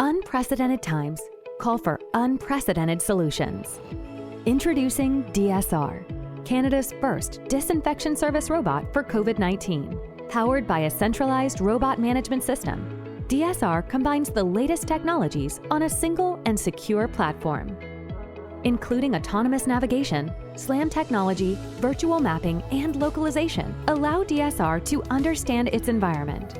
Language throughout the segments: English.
Unprecedented times call for unprecedented solutions. Introducing DSR, Canada's first disinfection service robot for COVID-19. Powered by a centralized robot management system, DSR combines the latest technologies on a single and secure platform. Including autonomous navigation, SLAM technology, virtual mapping, and localization allow DSR to understand its environment.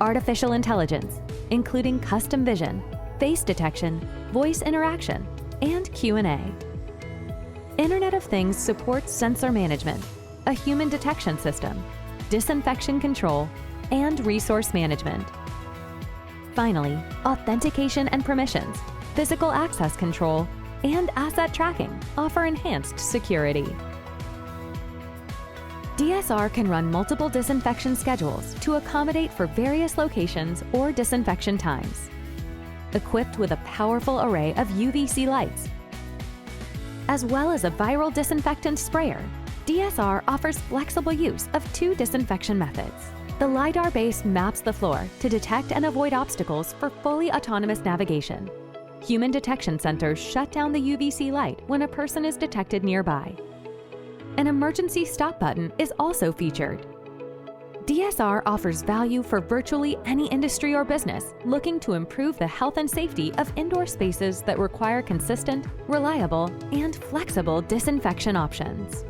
Artificial intelligence, including custom vision, face detection, voice interaction, and Q&A. Internet of Things supports sensor management, a human detection system, disinfection control, and resource management. Finally, authentication and permissions, physical access control, and asset tracking offer enhanced security. DSR can run multiple disinfection schedules to accommodate for various locations or disinfection times. Equipped with a powerful array of UVC lights, as well as a viral disinfectant sprayer, DSR offers flexible use of 2 disinfection methods. The LiDAR base maps the floor to detect and avoid obstacles for fully autonomous navigation. Human detection centers shut down the UVC light when a person is detected nearby. An emergency stop button is also featured. DSR offers value for virtually any industry or business looking to improve the health and safety of indoor spaces that require consistent, reliable, and flexible disinfection options.